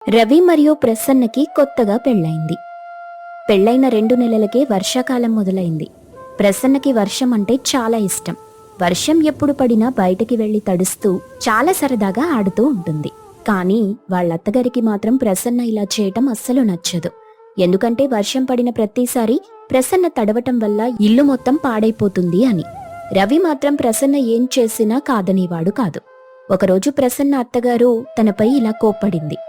రవి మరియు ప్రసన్నకి కొత్తగా పెళ్లైంది. పెళ్లైన 2 నెలలకే వర్షాకాలం మొదలైంది. ప్రసన్నకి వర్షం అంటే చాలా ఇష్టం. వర్షం ఎప్పుడు పడినా బయటికి వెళ్లి తడుస్తూ చాలా సరదాగా ఆడుతూ ఉంటుంది. కానీ వాళ్ళత్తగారికి మాత్రం ప్రసన్న ఇలా చేయటం అస్సలు నచ్చదు. ఎందుకంటే వర్షం పడిన ప్రతిసారి ప్రసన్న తడవటం వల్ల ఇల్లు మొత్తం పాడైపోతుంది అని. రవి మాత్రం ప్రసన్న ఏం చేసినా కాదనేవాడు కాదు. ఒకరోజు ప్రసన్న అత్తగారు తనపై ఇలా కోప్పడింది.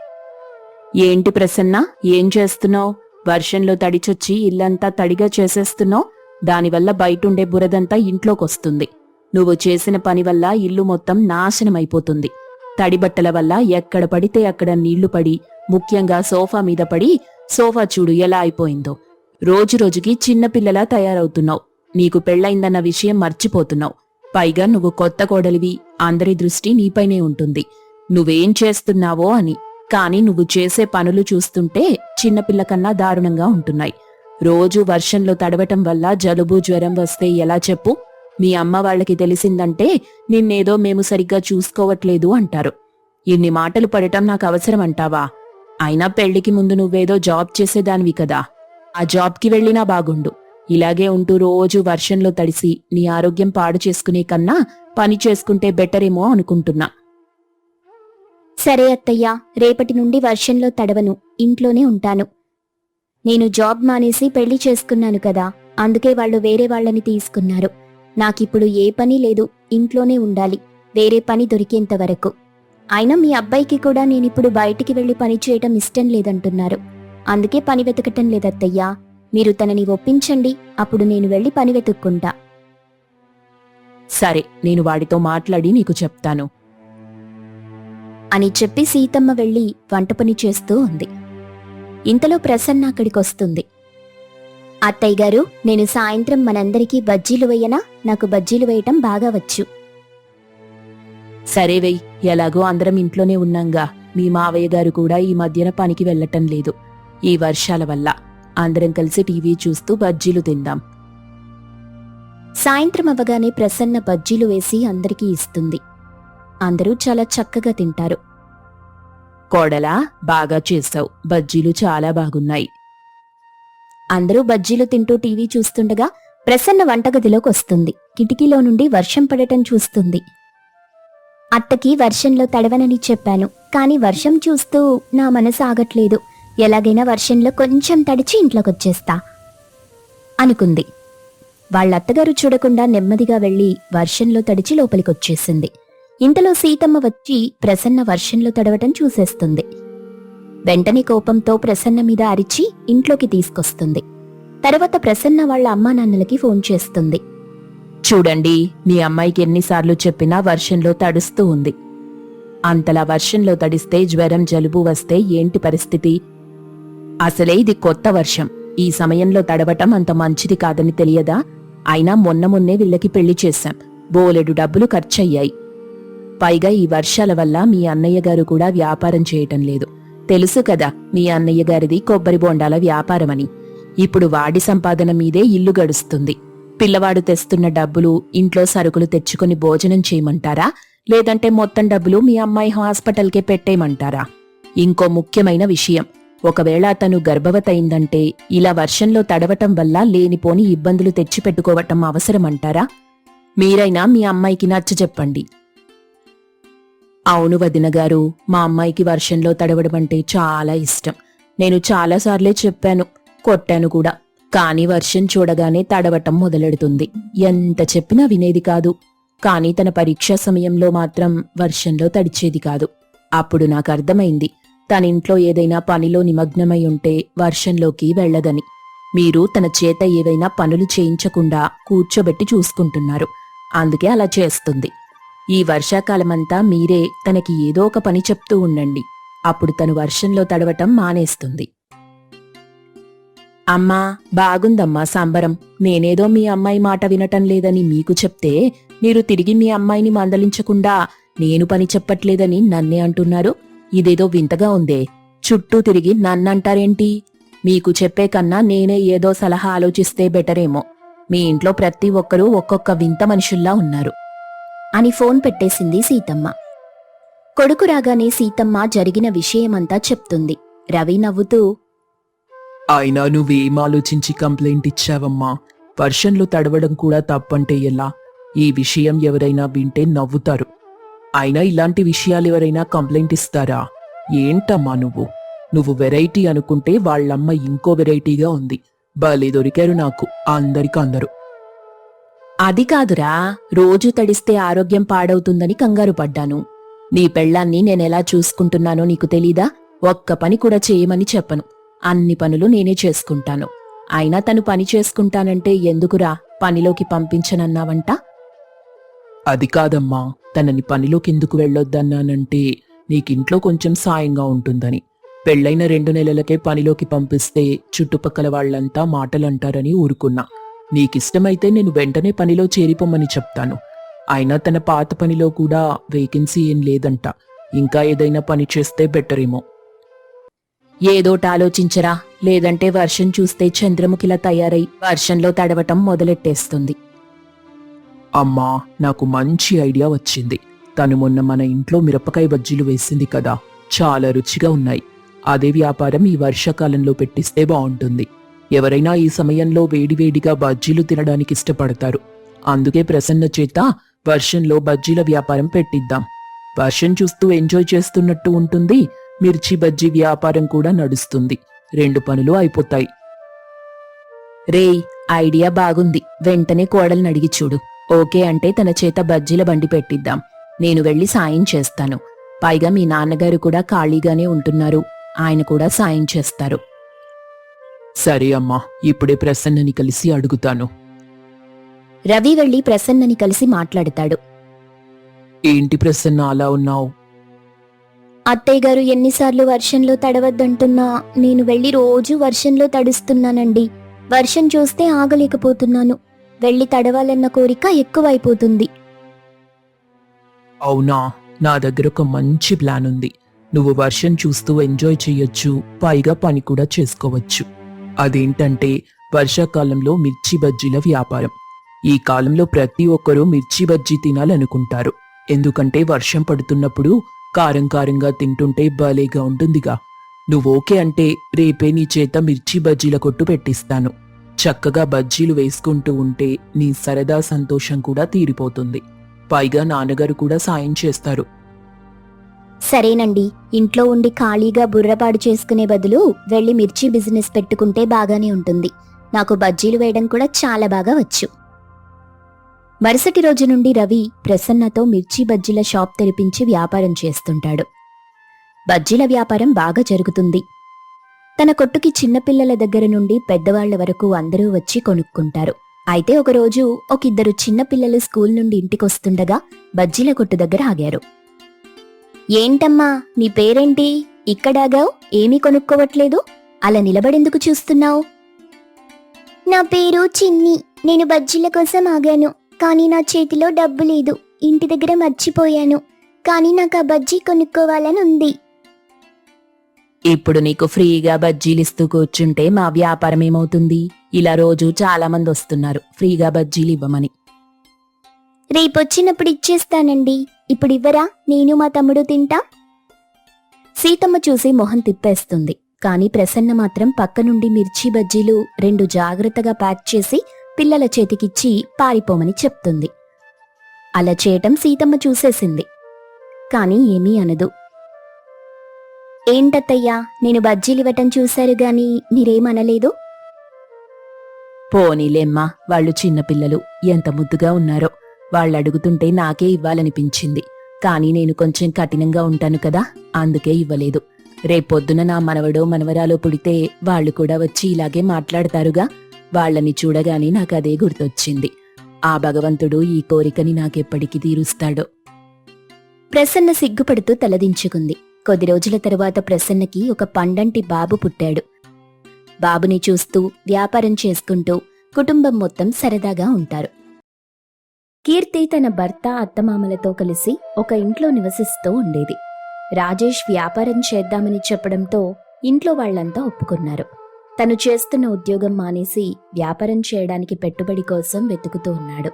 ఏంటి ప్రసన్న, ఏం చేస్తున్నావు? వర్షంలో తడిచొచ్చి ఇల్లంతా తడిగా చేసేస్తున్నావు. దానివల్ల బయటుండే బురదంతా ఇంట్లోకొస్తుంది. నువ్వు చేసిన పని వల్ల ఇల్లు మొత్తం నాశనమైపోతుంది. తడిబట్టల వల్ల ఎక్కడ పడితే అక్కడ నీళ్లు పడి, ముఖ్యంగా సోఫా మీద పడి, సోఫా చూడు ఎలా అయిపోయిందో. రోజురోజుకి చిన్నపిల్లలా తయారవుతున్నావు. నీకు పెళ్లైందన్న విషయం మర్చిపోతున్నావు. పైగా నువ్వు కొత్త కోడలివి, అందరి దృష్టి నీపైనే ఉంటుంది. నువ్వేం చేస్తున్నావో అని. కాని నువ్వు చేసే పనులు చూస్తుంటే చిన్నపిల్ల కన్నా దారుణంగా ఉంటున్నాయి. రోజూ వర్షంలో తడవటం వల్ల జలుబు జ్వరం వస్తే ఎలా చెప్పు? మీ అమ్మ వాళ్ళకి తెలిసిందంటే నిన్నేదో మేము సరిగ్గా చూసుకోవట్లేదు అంటారు. ఇన్ని మాటలు పడటం నాకు అవసరం అంటావా? అయినా పెళ్లికి ముందు నువ్వేదో జాబ్ చేసేదానివి కదా. ఆ జాబ్కి వెళ్ళినా బాగుండు. ఇలాగే ఉంటూ రోజు వర్షంలో తడిసి నీ ఆరోగ్యం పాడు చేసుకునే కన్నా పని చేసుకుంటే బెటరేమో అనుకుంటున్నా. సరే అత్తయ్యా, రేపటి నుండి వర్షంలో తడవను, ఇంట్లోనే ఉంటాను. నేను జాబ్ మానేసి పెళ్లి చేసుకున్నాను కదా, అందుకే వాళ్ళు వేరే వాళ్ళని తీసుకున్నారు. నాకిప్పుడు ఏ పని లేదు, ఇంట్లోనే ఉండాలి, వేరే పని దొరికేంత వరకు. అయినా మీ అబ్బాయికి కూడా నేనిప్పుడు బయటికి వెళ్లి పని చేయటం ఇష్టం లేదంటున్నారు. అందుకే పని వెతకటం లేదత్తయ్యా. మీరు తనని ఒప్పించండి, అప్పుడు నేను వెళ్లి పని వెతుక్కుంటా. సరే, నేను వాడితో మాట్లాడి నీకు చెప్తాను అని చెప్పి సీతమ్మ వెళ్లి వంట పని చేస్తూ ఉంది. ఇంతలో ప్రసన్న అక్కడికొస్తుంది. అత్తయ్య గారు, నేను సాయంత్రం మనందరికీ బజ్జీలు వేయనా? నాకు బజ్జీలు వేయటం బాగా వచ్చు. సరే వెయ్, ఎలాగో అందరం ఇంట్లోనే ఉన్నాంగా. మీ మావయ్య గారు కూడా ఈ మధ్యన పనికి వెళ్లటం లేదు. ఈ వర్షాల వల్ల అందరం కలిసి టీవీ చూస్తూ బజ్జీలు తిందాం. సాయంత్రం అవ్వగానే ప్రసన్న బజ్జీలు వేసి అందరికీ ఇస్తుంది. అందరూ చాలా చక్కగా తింటారు. కోడలా, బాగా చేసావు. బజ్జీలు చాలా బాగున్నాయి. అందరూ బజ్జీలు తింటూ టీవీ చూస్తుండగా ప్రసన్న వంటగదిలోకి వస్తుంది. కిటికీలో నుండి వర్షం పడటం చూస్తుంది. అత్తకి వర్షంలో తడవనని చెప్పాను, కాని వర్షం చూస్తూ నా మనసు ఆగట్లేదు. ఎలాగైనా వర్షంలో కొంచెం తడిచి ఇంట్లోకొచ్చేస్తా అనుకుంది. వాళ్ళత్తగారు చూడకుండా నెమ్మదిగా వెళ్లి వర్షంలో తడిచి లోపలికొచ్చేసింది. ఇంతలో సీతమ్మ వచ్చి ప్రసన్న వర్షంలో తడవటం చూసేస్తుంది. వెంటనే కోపంతో ప్రసన్న మీద అరిచి ఇంట్లోకి తీసుకొస్తుంది. తర్వాత ప్రసన్న వాళ్ళ అమ్మానాన్నలకి ఫోన్ చేస్తుంది. చూడండి, మీ అమ్మాయికి ఎన్నిసార్లు చెప్పినా వర్షంలో తడుస్తూ ఉంది. అంతలా వర్షంలో తడిస్తే జ్వరం జలుబు వస్తే ఏంటి పరిస్థితి? అసలే ఇది కొత్త వర్షం. ఈ సమయంలో తడవటం అంత మంచిది కాదని తెలియదా? అయినా మొన్నే వీళ్ళకి పెళ్లి చేశాం. బోలెడు డబ్బులు ఖర్చయ్యాయి. పైగా ఈ వర్షాల వల్ల మీ అన్నయ్య గారు కూడా వ్యాపారం చేయటం లేదు. తెలుసు కదా మీ అన్నయ్య గారిది కొబ్బరి బొండాల వ్యాపారమని. ఇప్పుడు వాడి సంపాదన మీదే ఇల్లు గడుస్తుంది. పిల్లవాడు తెస్తున్న డబ్బులు ఇంట్లో సరుకులు తెచ్చుకుని భోజనం చేయమంటారా? లేదంటే మొత్తం డబ్బులు మీ అమ్మాయి హాస్పిటల్కే పెట్టేయమంటారా? ఇంకో ముఖ్యమైన విషయం, ఒకవేళ తను గర్భవతయిందంటే ఇలా వర్షంలో తడవటం వల్ల లేనిపోని ఇబ్బందులు తెచ్చిపెట్టుకోవటం అవసరమంటారా? మీరైనా మీ అమ్మాయికి నచ్చజెప్పండి. అవును వదినగారు, మా అమ్మాయికి వర్షంలో తడవడమంటే చాలా ఇష్టం. నేను చాలాసార్లే చెప్పాను, కొట్టాను కూడా. కాని వర్షం చూడగానే తడవటం మొదలెడుతుంది. ఎంత చెప్పినా వినేది కాదు. కాని తన పరీక్షా సమయంలో మాత్రం వర్షంలో తడిచేది కాదు. అప్పుడు నాకర్థమైంది, తనింట్లో ఏదైనా పనిలో నిమగ్నమై ఉంటే వర్షంలోకి వెళ్లదని. మీరు తన చేత ఏవైనా పనులు చేయించకుండా కూర్చోబెట్టి చూసుకుంటున్నారు. అందుకే అలా చేస్తుంది. ఈ వర్షాకాలమంతా మీరే తనకి ఏదో ఒక పని చెప్తూ ఉండండి. అప్పుడు తను వర్షంలో తడవటం మానేస్తుంది. అమ్మా, బాగుందమ్మా సంబరం. నేనేదో మీ అమ్మాయి మాట వినటం లేదని మీకు చెప్తే మీరు తిరిగి మీ అమ్మాయిని మందలించకుండా నేను పని చెప్పట్లేదని నన్నే అంటున్నారు. ఇదేదో వింతగా ఉందే. చుట్టూ తిరిగి నన్నంటారేంటి? మీకు చెప్పే కన్నా నేనే ఏదో సలహా ఆలోచిస్తే బెటరేమో. మీ ఇంట్లో ప్రతి ఒక్కరూ ఒక్కొక్క వింత మనుషుల్లా ఉన్నారు అని ఫోన్ పెట్టేసింది సీతమ్మ. కొడుకు రాగానే సీతమ్మ జరిగిన విషయమంతా చెప్తుంది. రవి నవ్వుతూ, అయినా నువ్వేం ఆలోచించి కంప్లైంట్ ఇచ్చావమ్మా? వర్షంలో తడవడం కూడా తప్పంటే ఎలా? ఈ విషయం ఎవరైనా వింటే నవ్వుతారు. అయినా ఇలాంటి విషయాలు ఎవరైనా కంప్లైంట్ ఇస్తారా? ఏంటమ్మా నువ్వు వెరైటీ అనుకుంటే వాళ్ళమ్మ ఇంకో వెరైటీగా ఉంది. భలే దొరికారు నాకు అందరికందరూ. అది కాదురా, రోజు తడిస్తే ఆరోగ్యం పాడవుతుందని కంగారు పడ్డాను. నీ పెళ్ళాన్ని నేనెలా చూసుకుంటున్నానో నీకు తెలీదా? ఒక్క పని కూడా చేయమని చెప్పను. అన్ని పనులు నేనే చేసుకుంటాను. అయినా తను పని చేసుకుంటానంటే ఎందుకురా పనిలోకి పంపించనన్నావంట? అది కాదమ్మా, తనని పనిలోకి ఎందుకు వెళ్ళొద్దన్నానంటే నీకింట్లో కొంచెం సాయంగా ఉంటుందని. పెళ్ళైన 2 నెలలకే పనిలోకి పంపిస్తే చుట్టుపక్కల వాళ్లంతా మాటలంటారని ఊరుకున్నా. నీకిష్టమైతే నేను వెంటనే పనిలో చేరిపోమని చెప్తాను. అయినా తన పాత పనిలో కూడా వేకెన్సీ ఏం లేదంట. ఇంకా ఏదైనా పని చేస్తే బెటరేమో. ఏదోటి ఆలోచించరా, లేదంటే వర్షం చూస్తే చంద్రముఖిలా తయారై వర్షంలో తడవటం మొదలెట్టేస్తుంది. అమ్మా, నాకు మంచి ఐడియా వచ్చింది. తను మొన్న మన ఇంట్లో మిరపకాయ బజ్జీలు వేసింది కదా, చాలా రుచిగా ఉన్నాయి. అదే వ్యాపారం ఈ వర్షాకాలంలో పెట్టిస్తే బావుంటుంది. ఎవరైనా ఈ సమయంలో వేడివేడిగా బజ్జీలు తినడానికి ఇష్టపడతారు. అందుకే ప్రసన్న చేత వర్షంలో బజ్జీల వ్యాపారం పెట్టిద్దాం. వర్షం చూస్తూ ఎంజాయ్ చేస్తున్నట్టు ఉంటుంది. మిర్చి బజ్జీ వ్యాపారం కూడా నడుస్తుంది. 2 పనులు అయిపోతాయి. రేయ్, ఐడియా బాగుంది. వెంటనే కోడల్ని అడిగి చూడు. ఓకే అంటే తన చేత బజ్జీల బండి పెట్టిద్దాం. నేను వెళ్లి సాయం చేస్తాను. పైగా మీ నాన్నగారు కూడా ఖాళీగానే ఉంటున్నారు. ఆయన కూడా సాయం చేస్తారు. సరే అమ్మా, ఇప్పుడే ప్రసన్నని కలిసి అడుగుతాను. రవి వెళ్లి ప్రసన్నని కలిసి మాట్లాడతాడు. ఏంటి ప్రసన్న అలా ఉన్నావు? అత్తయ్య గారు ఎన్నిసార్లు వర్షంలో తడవద్దంటున్నా నేను వెళ్లి రోజూ వర్షంలో తడుస్తున్నానండి. వర్షం చూస్తే ఆగలేకపోతున్నాను. వెళ్లి తడవాలన్న కోరిక ఎక్కువైపోతుంది. అవునా, నా దగ్గర ఒక మంచి ప్లాన్ ఉంది. నువ్వు వర్షం చూస్తూ ఎంజాయ్ చెయ్యొచ్చు, పైగా పని కూడా చేసుకోవచ్చు. అదేంటంటే వర్షాకాలంలో మిర్చి బజ్జీల వ్యాపారం. ఈ కాలంలో ప్రతి ఒక్కరూ మిర్చి బజ్జీ తినాలనుకుంటారు. ఎందుకంటే వర్షం పడుతున్నప్పుడు కారం కారంగా తింటుంటే భలేగా ఉంటుందిగా. నువ్వోకే అంటే రేపే నీ చేత మిర్చి బజ్జీల కొట్టు పెట్టిస్తాను. చక్కగా బజ్జీలు వేసుకుంటూ ఉంటే నీ సరదా సంతోషం కూడా తీరిపోతుంది. పైగా నాన్నగారు కూడా సాయం చేస్తారు. సరేనండి, ఇంట్లో ఉండి ఖాళీగా బుర్రపాడు చేసుకునే బదులు వెళ్లి మిర్చి బిజినెస్ పెట్టుకుంటే బాగానే ఉంటుంది. నాకు బజ్జీలు వేయడం కూడా చాలా బాగా వచ్చు. మరుసటి రోజు నుండి రవి ప్రసన్నతో మిర్చి బజ్జీల షాప్ తెరిపించి వ్యాపారం చేస్తుంటాడు. బజ్జీల వ్యాపారం బాగా జరుగుతుంది. తన కొట్టుకి చిన్నపిల్లల దగ్గర నుండి పెద్దవాళ్ల వరకు అందరూ వచ్చి కొనుక్కుంటారు. అయితే ఒకరోజు ఒకిద్దరు చిన్నపిల్లలు స్కూల్ నుండి ఇంటికొస్తుండగా బజ్జీల కొట్టు దగ్గర ఆగారు. ఏంటమ్మా, నీ పేరేంటి? ఇక్కడాగావు, ఏమీ కొనుక్కోవట్లేదు? అలా నిలబడెందుకు చూస్తున్నావు? నా పేరు చిన్ని. నేను బజ్జీల కోసం ఆగాను, కానీ నా చేతిలో డబ్బు లేదు. ఇంటి దగ్గర మర్చిపోయాను. కానీ నాకు ఆ బజ్జీ కొనుక్కోవాలని ఉంది. ఇప్పుడు నీకు ఫ్రీగా బజ్జీలిస్తూ కూర్చుంటే మా వ్యాపారం ఏమవుతుంది? ఇలా రోజు చాలా మంది వస్తున్నారు ఫ్రీగా బజ్జీలు ఇవ్వమని. రేపొచ్చినప్పుడు ఇచ్చేస్తానండి. ఇప్పుడివ్వరా? నేను మా తమ్ముడు తింటా. సీతమ్మ చూసి మొహం తిప్పేస్తుంది. కాని ప్రసన్న మాత్రం పక్క నుండి మిర్చి బజ్జీలు 2 జాగ్రత్తగా ప్యాక్ చేసి పిల్లల చేతికిచ్చి పారిపోమని చెప్తుంది. అలా చేయటం సీతమ్మ చూసేసింది. కాని ఏమీ అనదు. ఏంటత్తయ్యా, నేను బజ్జీలివ్వటం చూశారు గాని మీరేమనలేదు? పోనీలేమ్మా, వాళ్ళు చిన్నపిల్లలు ఎంత ముద్దుగా ఉన్నారో. వాళ్ళడుగుతుంటే నాకే ఇవ్వాలనిపించింది. కానీ నేను కొంచెం కఠినంగా ఉంటాను కదా, అందుకే ఇవ్వలేదు. రేపొద్దున నా మనవడో మనవరాలో పుడితే వాళ్ళు కూడా వచ్చి ఇలాగే మాట్లాడతారుగా. వాళ్ళని చూడగానే నాకదే గుర్తొచ్చింది. ఆ భగవంతుడు ఈ కోరికని నాకెప్పటికి తీరుస్తాడో. ప్రసన్న సిగ్గుపడుతూ తలదించుకుంది. కొద్ది రోజుల తరువాత ప్రసన్నకి ఒక పండంటి బాబు పుట్టాడు. బాబుని చూస్తూ వ్యాపారం చేసుకుంటూ కుటుంబం మొత్తం సరదాగా ఉంటారు. కీర్తి తన భర్త అత్తమామలతో కలిసి ఒక ఇంట్లో నివసిస్తూ ఉండేది. రాజేష్ వ్యాపారం చేద్దామని చెప్పడంతో ఇంట్లో వాళ్లంతా ఒప్పుకున్నారు. తను చేస్తున్న ఉద్యోగం మానేసి వ్యాపారం చేయడానికి పెట్టుబడి కోసం వెతుకుతూ ఉన్నాడు.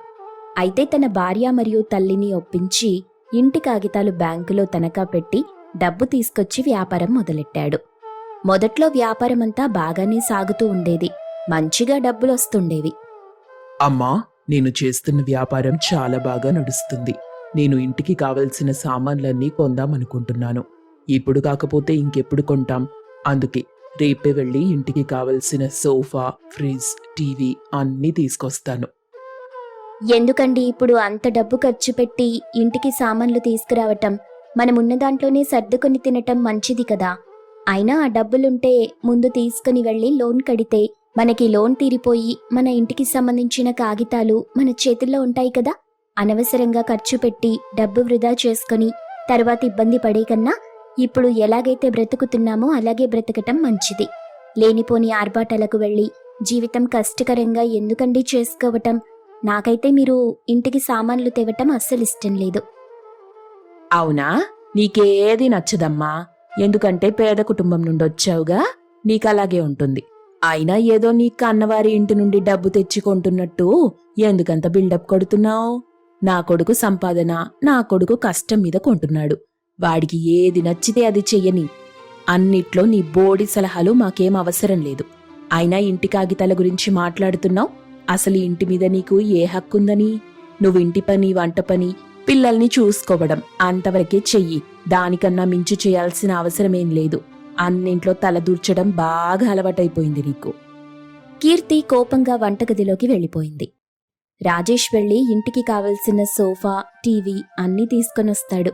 అయితే తన భార్య మరియు తల్లిని ఒప్పించి ఇంటి కాగితాలు బ్యాంకులో తనఖా పెట్టి డబ్బు తీసుకొచ్చి వ్యాపారం మొదలెట్టాడు. మొదట్లో వ్యాపారమంతా బాగానే సాగుతూ ఉండేది. మంచిగా డబ్బులొస్తుండేవి. అమ్మా, నేను చేస్తున్న వ్యాపారం చాలా బాగా నడుస్తుంది. నేను ఇంటికి కావలసిన సామాన్లన్నీ కొందామనుకుంటున్నాను. ఇప్పుడు కాకపోతే ఇంకెప్పుడు కొంటాం? అందుకే రేపే వెళ్ళి ఇంటికి కావలసిన సోఫా, ఫ్రిడ్జ్, టీవీ అన్నీ తీసుకొస్తాను. ఎందుకండి ఇప్పుడు అంత డబ్బు ఖర్చు పెట్టి ఇంటికి సామాన్లు తీసుకురావటం? మనమున్న దాంట్లోనే సర్దుకొని తినటం మంచిది కదా. అయినా ఆ డబ్బులుంటే ముందు తీసుకుని వెళ్ళి లోన్ కడితే మనకి లోన్ తీరిపోయి మన ఇంటికి సంబంధించిన కాగితాలు మన చేతుల్లో ఉంటాయి కదా. అనవసరంగా ఖర్చు పెట్టి డబ్బు వృధా చేసుకుని తర్వాత ఇబ్బంది పడే కన్నా ఇప్పుడు ఎలాగైతే బ్రతుకుతున్నామో అలాగే బ్రతకటం మంచిది. లేనిపోని ఆర్భాటాలకు వెళ్ళి జీవితం కష్టకరంగా ఎందుకండి చేసుకోవటం? నాకైతే మీరు ఇంటికి సామాన్లు తేవటం అస్సలు ఇష్టం లేదు. అవునా? నీకేది నచ్చదమ్మా. ఎందుకంటే పేద కుటుంబం నుండి వచ్చావుగా, నీకలాగే ఉంటుంది. అయినా ఏదో నీ కన్నవారి ఇంటి నుండి డబ్బు తెచ్చుకుంటున్నట్టు ఎందుకంత బిల్డప్ కొడుతున్నావు? నా కొడుకు సంపాదన నా కొడుకు కష్టం మీద కొంటున్నాడు. వాడికి ఏది నచ్చితే అది చెయ్యని. అన్నిట్లో నీ బోడి సలహాలు మాకేం అవసరం లేదు. అయినా ఇంటి కాగితాల గురించి మాట్లాడుతున్నావు. అసలు ఇంటి మీద నీకు ఏ హక్కుందని? నువ్వు ఇంటి పని, వంట పని, పిల్లల్ని చూసుకోవడం అంతవరకే చెయ్యి. దానికన్నా మించి చేయాల్సిన అవసరమేం లేదు. అన్నింట్లో తలదూర్చడం బాగా అలవాటైపోయింది నీకు. కీర్తి కోపంగా వంటగదిలోకి వెళ్ళిపోయింది. రాజేష్ వెళ్లి ఇంటికి కావలసిన సోఫా, టీవీ అన్నీ తీసుకొనొస్తాడు.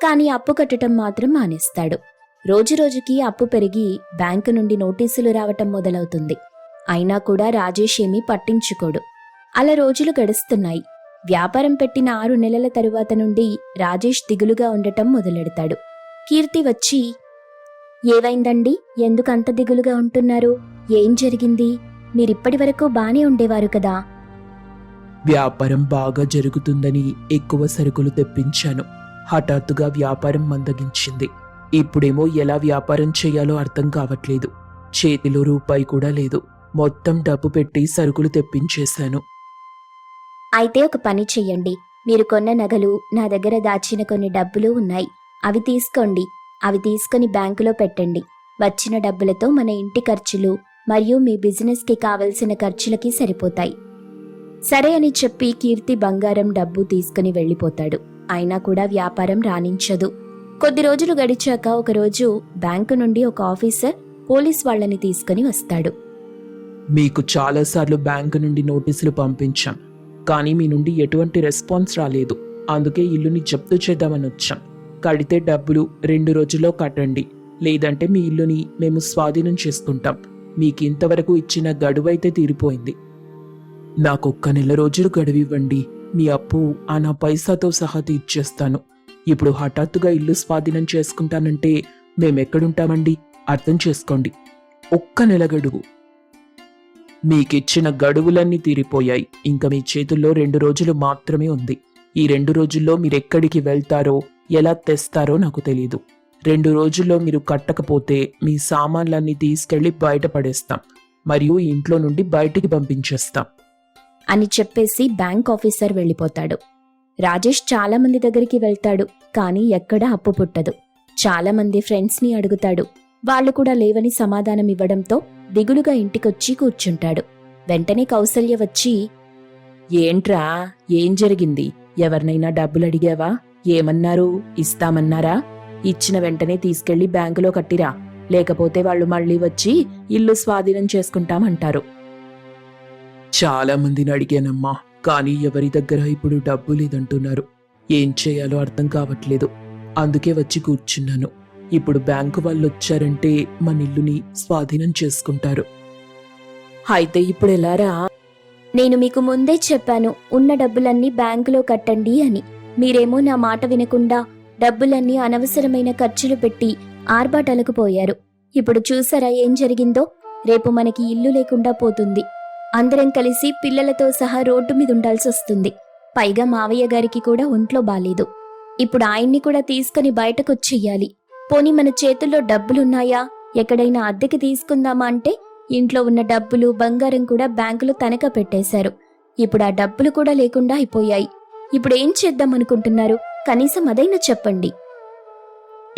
కాని అప్పు కట్టడం మాత్రం మానేస్తాడు. రోజురోజుకి అప్పు పెరిగి బ్యాంకు నుండి నోటీసులు రావటం మొదలవుతుంది. అయినా కూడా రాజేష్ ఏమీ పట్టించుకోడు. అలా రోజులు గడుస్తున్నాయి. వ్యాపారం పెట్టిన 6 నెలల తరువాత నుండి రాజేష్ దిగులుగా ఉండటం మొదలెడతాడు. కీర్తి వచ్చి, ఏవైందండి? ఎందుకంత దిగులుగా ఉంటున్నారు? ఏం జరిగింది? మీరిప్పటి వరకు బానే ఉండేవారు కదా. వ్యాపారం బాగా జరుగుతుందని ఎక్కువ సరుకులు తెప్పించాను. హఠాత్తుగా వ్యాపారం మందగించింది. ఇప్పుడేమో ఎలా వ్యాపారం చేయాలో అర్థం కావట్లేదు. చేతిలో రూపాయి కూడా లేదు. మొత్తం డబ్బు పెట్టి సరుకులు తెప్పించేశాను. అయితే ఒక పని చెయ్యండి. మీరు కొన్న నగలు, నా దగ్గర దాచిన కొన్ని డబ్బులు ఉన్నాయి. అవి తీసుకోండి. అవి తీసుకుని బ్యాంకులో పెట్టండి. వచ్చిన డబ్బులతో మన ఇంటి ఖర్చులు మరియు మీ బిజినెస్కి కావలసిన ఖర్చులకి సరిపోతాయి. సరే అని చెప్పి కీర్తి బంగారం, డబ్బు తీసుకుని వెళ్ళిపోతాడు. అయినా కూడా వ్యాపారం రాణించదు. కొద్ది రోజులు గడిచాక ఒకరోజు బ్యాంకు నుండి ఒక ఆఫీసర్ పోలీస్ వాళ్లని తీసుకుని వస్తాడు. మీకు చాలాసార్లు బ్యాంకు నుండి నోటీసులు పంపించాం, కానీ మీ నుండి ఎటువంటి రెస్పాన్స్ రాలేదు. అందుకే ఇల్లుని జప్తు చేద్దామని వచ్చాం. కడితే డబ్బులు 2 రోజుల్లో కట్టండి, లేదంటే మీ ఇల్లుని మేము స్వాధీనం చేసుకుంటాం. మీకు ఇంతవరకు ఇచ్చిన గడువైతే తీరిపోయింది. నాకొక్క నెల రోజులు గడువివ్వండి. మీ అప్పు నా పైసాతో సహా తీర్చేస్తాను. ఇప్పుడు హఠాత్తుగా ఇల్లు స్వాధీనం చేసుకుంటానంటే మేమెక్కడుంటామండి? అర్థం చేసుకోండి. ఒక్క నెల గడువు. మీకిచ్చిన గడువులన్నీ తీరిపోయాయి. ఇంకా మీ చేతుల్లో 2 రోజులు మాత్రమే ఉంది. ఈ 2 రోజుల్లో మీరెక్కడికి వెళ్తారో, ఎలా తెస్తారో నాకు తెలీదు. 2 రోజుల్లో మీరు కట్టకపోతే మీ సామాన్లన్నీ తీసుకెళ్లి బయటపడేస్తాం, మరియు ఇంట్లో నుండి బయటికి పంపించేస్తాం అని చెప్పేసి బ్యాంక్ ఆఫీసర్ వెళ్ళిపోతాడు. రాజేష్ చాలా మంది దగ్గరికి వెళ్తాడు. కానీ ఎక్కడా అప్పు పుట్టదు. చాలా మంది ఫ్రెండ్స్ని అడుగుతాడు. వాళ్లు కూడా లేవని సమాధానం ఇవ్వడంతో దిగులుగా ఇంటికొచ్చి కూర్చుంటాడు. వెంటనే కౌసల్య వచ్చి, ఏంట్రా, ఏం జరిగింది? ఎవరినైనా డబ్బులు అడిగావా? ఏమన్నారు? ఇస్తామన్నారా? ఇచ్చిన వెంటనే తీసుకెళ్లి బ్యాంకులో కట్టిరా, లేకపోతే వాళ్ళు మళ్ళీ వచ్చి ఇల్లు స్వాధీనం చేసుకుంటామంటారు. చాలా మందిని అడిగానమ్మా, కానీ ఎవరి దగ్గర ఇప్పుడు డబ్బు లేదంటున్నారు. ఏం చేయాలో అర్థం కావట్లేదు. అందుకే వచ్చి కూర్చున్నాను. ఇప్పుడు బ్యాంకు వాళ్ళు వచ్చారంటే మన ఇల్లుని స్వాధీనం చేసుకుంటారు. అయితే ఇప్పుడు ఎలారా? నేను మీకు ముందే చెప్పాను, ఉన్న డబ్బులన్నీ బ్యాంకులో కట్టండి అని. మీరేమో నా మాట వినకుండా డబ్బులన్నీ అనవసరమైన ఖర్చులు పెట్టి ఆర్భాటాలకు పోయారు. ఇప్పుడు చూసారా ఏం జరిగిందో? రేపు మనకి ఇల్లు లేకుండా పోతుంది. అందరం కలిసి పిల్లలతో సహా రోడ్డు మీద ఉండాల్సొస్తుంది. పైగా మావయ్య గారికి కూడా ఒంట్లో బాలేదు. ఇప్పుడు ఆయన్ని కూడా తీసుకుని బయటకొచ్చెయ్యాలి. పోనీ మన చేతుల్లో డబ్బులున్నాయా? ఎక్కడైనా అద్దెకి తీసుకుందామా అంటే ఇంట్లో ఉన్న డబ్బులు, బంగారం కూడా బ్యాంకులో తనఖా పెట్టేశారు. ఇప్పుడు ఆ డబ్బులు కూడా లేకుండా అయిపోయాయి. ఇప్పుడు ఏం చేద్దాం అనుకుంటున్నారు? కనీసం అదైనా చెప్పండి.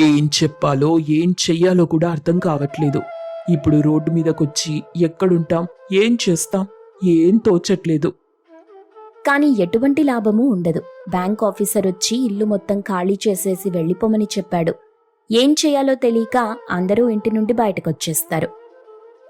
ఏం చెప్పాలో ఏం చెయ్యాలో కూడా అర్థం కావట్లేదు. ఇప్పుడు రోడ్డు మీదకొచ్చి ఎక్కడుంటాం, ఏం చేస్తాం, ఏం తోచట్లేదు. కానీ ఎటువంటి లాభమూ ఉండదు. బ్యాంక్ ఆఫీసర్ వచ్చి ఇల్లు మొత్తం ఖాళీ చేసేసి వెళ్ళిపోమని చెప్పాడు. ఏం చేయాలో తెలియక అందరూ ఇంటి నుండి బయటకొచ్చేస్తారు.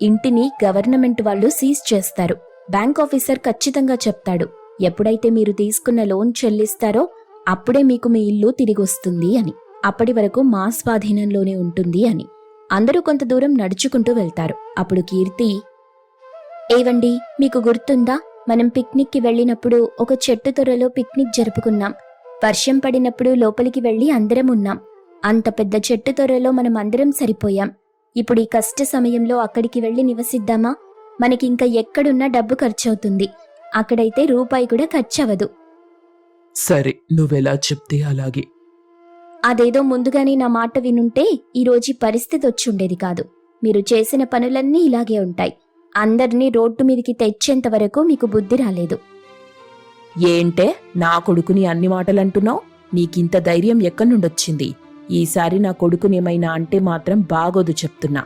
ఇంటిని గవర్నమెంట్ వాళ్ళు సీజ్ చేస్తారు. బ్యాంక్ ఆఫీసర్ ఖచ్చితంగా చెప్తాడు, ఎప్పుడైతే మీరు తీసుకున్న లోన్ చెల్లిస్తారో అప్పుడే మీకు మీ ఇల్లు తిరిగొస్తుంది అని. అప్పటి వరకు మా స్వాధీనంలోనే ఉంటుంది అని. అందరూ కొంత దూరం నడుచుకుంటూ వెళ్తారు. అప్పుడు కీర్తి, ఏవండి, మీకు గుర్తుందా, మనం పిక్నిక్కి వెళ్ళినప్పుడు ఒక చెట్టు తొర్రలో పిక్నిక్ జరుపుకున్నాం. వర్షం పడినప్పుడు లోపలికి వెళ్లి అందరం ఉన్నాం. అంత పెద్ద చెట్టు తొర్రలో మనం అందరం సరిపోయాం. ఇప్పుడు ఈ కష్ట సమయంలో అక్కడికి వెళ్లి నివసిద్దామా? మనకింక ఎక్కడున్నా డబ్బు ఖర్చవుతుంది. అక్కడైతే రూపాయి కూడా ఖర్చవదు. సరే, నువ్వెలా చెప్తే అలాగే. అదేదో ముందుగానే నా మాట వినుంటే ఈరోజు పరిస్థితి వచ్చుండేది కాదు. మీరు చేసిన పనులన్నీ ఇలాగే ఉంటాయి. అందర్నీ రోడ్డు మీదికి తెచ్చేంత వరకు మీకు బుద్ధి రాలేదు. ఏంటే నా కొడుకుని అన్ని మాటలంటున్నావు? నీకింత ధైర్యం ఎక్కడి నుండొచ్చింది? ఈసారి నా కొడుకునేమైనా అంటే మాత్రం బాగోదు చెప్తున్నా.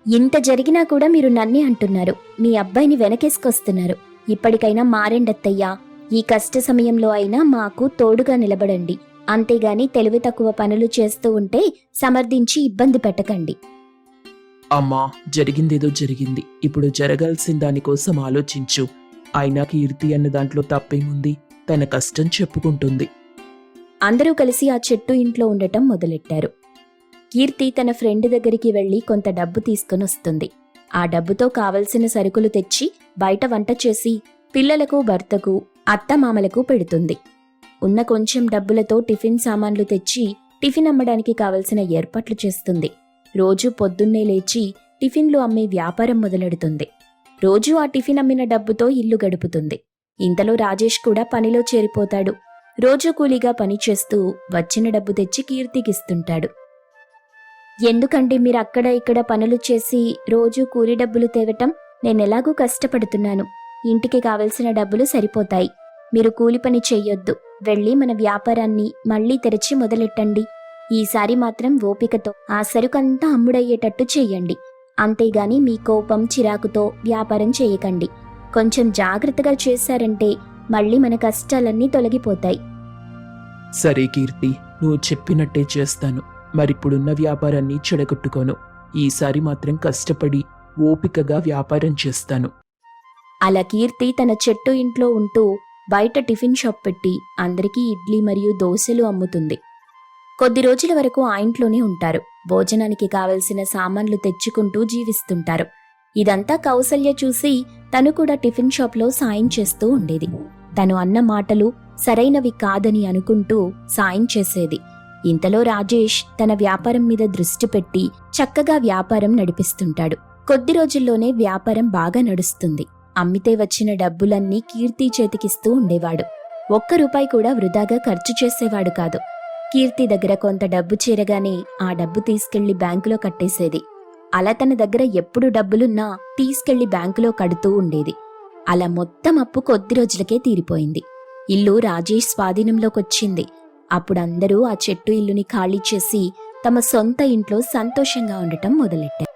ఇంత జరిగినా కూడా మీరు నన్నే అంటున్నారు. మీ అబ్బాయిని వెనకేసుకొస్తున్నారు. ఇప్పటికైనా మారెండత్తయ్యా. ఈ కష్ట సమయంలో అయినా మాకు తోడుగా నిలబడండి. అంతేగాని తెలివి తక్కువ పనులు చేస్తూ ఉంటే సమర్థించి ఇబ్బంది పెట్టకండి. అమ్మా, జరిగిందేదో జరిగింది. ఇప్పుడు జరగాల్సిన దానికోసం ఆలోచించు. అయినా కీర్తి అన్న దాంట్లో తప్పేముంది? తన కష్టం చెప్పుకుంటుంది. అందరూ కలిసి ఆ చెట్టు ఇంట్లో ఉండటం మొదలెట్టారు. కీర్తి తన ఫ్రెండ్ దగ్గరికి వెళ్లి కొంత డబ్బు తీసుకునొస్తుంది. ఆ డబ్బుతో కావలసిన సరుకులు తెచ్చి బయట వంట చేసి పిల్లలకు, భర్తకు, అత్తమామలకు పెడుతుంది. ఉన్న కొంచెం డబ్బులతో టిఫిన్ సామాన్లు తెచ్చి టిఫిన్ అమ్మడానికి కావలసిన ఏర్పాట్లు చేస్తుంది. రోజూ పొద్దున్నే లేచి టిఫిన్లు అమ్మే వ్యాపారం మొదలెడుతుంది. రోజూ ఆ టిఫిన్ అమ్మిన డబ్బుతో ఇల్లు గడుపుతుంది. ఇంతలో రాజేష్ కూడా పనిలో చేరిపోతాడు. రోజూ కూలీగా పనిచేస్తూ వచ్చిన డబ్బు తెచ్చి కీర్తికిస్తుంటాడు. ఎందుకంటే మీరు అక్కడ ఇక్కడ పనులు చేసి రోజూ కూలీ డబ్బులు తేవటం? నేనెలాగూ కష్టపడుతున్నాను. ఇంటికి కావలసిన డబ్బులు సరిపోతాయి. మీరు కూలి పని చెయ్యొద్దు. వెళ్ళి మన వ్యాపారాన్ని మళ్లీ తెరిచి మొదలెట్టండి. ఈసారి మాత్రం ఓపికతో ఆ సరుకంతా అమ్ముడయ్యేటట్టు చెయ్యండి. అంతేగాని మీ కోపం, చిరాకుతో వ్యాపారం చేయకండి. కొంచెం జాగ్రత్తగా చేశారంటే మళ్ళీ మన కష్టాలన్నీ తొలగిపోతాయి. సరే కీర్తి, నువ్వు చెప్పినట్టే చేస్తాను. మరిప్పుడున్న వ్యాపారాన్ని చెడగొట్టుకోను. ఈసారి మాత్రం కష్టపడి ఓపికగా వ్యాపారం చేస్తాను. అలా కీర్తి తన చెట్టు ఇంట్లో ఉంటూ బయట టిఫిన్ షాప్ పెట్టి అందరికీ ఇడ్లీ మరియు దోశలు అమ్ముతుంది. కొద్ది రోజుల వరకు ఆ ఇంట్లోనే ఉంటారు. భోజనానికి కావలసిన సామాన్లు తెచ్చుకుంటూ జీవిస్తుంటారు. ఇదంతా కౌసల్య చూసి తను కూడా టిఫిన్ షాప్లో సాయం చేస్తూ ఉండేది. తను అన్న మాటలు సరైనవి కాదని అనుకుంటూ సాయం చేసేది. ఇంతలో రాజేష్ తన వ్యాపారం మీద దృష్టి పెట్టి చక్కగా వ్యాపారం నడిపిస్తుంటాడు. కొద్ది రోజుల్లోనే వ్యాపారం బాగా నడుస్తుంది. అమ్మితే వచ్చిన డబ్బులన్నీ కీర్తి చేతికిస్తూ ఉండేవాడు. ఒక్క రూపాయి కూడా వృధాగా ఖర్చు చేసేవాడు కాదు. కీర్తి దగ్గర కొంత డబ్బు చేరగానే ఆ డబ్బు తీసుకెళ్లి బ్యాంకులో కట్టేసేది. అలా తన దగ్గర ఎప్పుడు డబ్బులున్నా తీసుకెళ్లి బ్యాంకులో కడుతూ ఉండేది. అలా మొత్తం అప్పు కొద్ది రోజులకే తీరిపోయింది. ఇల్లు రాజేష్ స్వాధీనంలోకొచ్చింది. అప్పుడందరూ ఆ చెట్టు ఇల్లుని ఖాళీ చేసి తమ సొంత ఇంట్లో సంతోషంగా ఉండటం మొదలెట్టారు.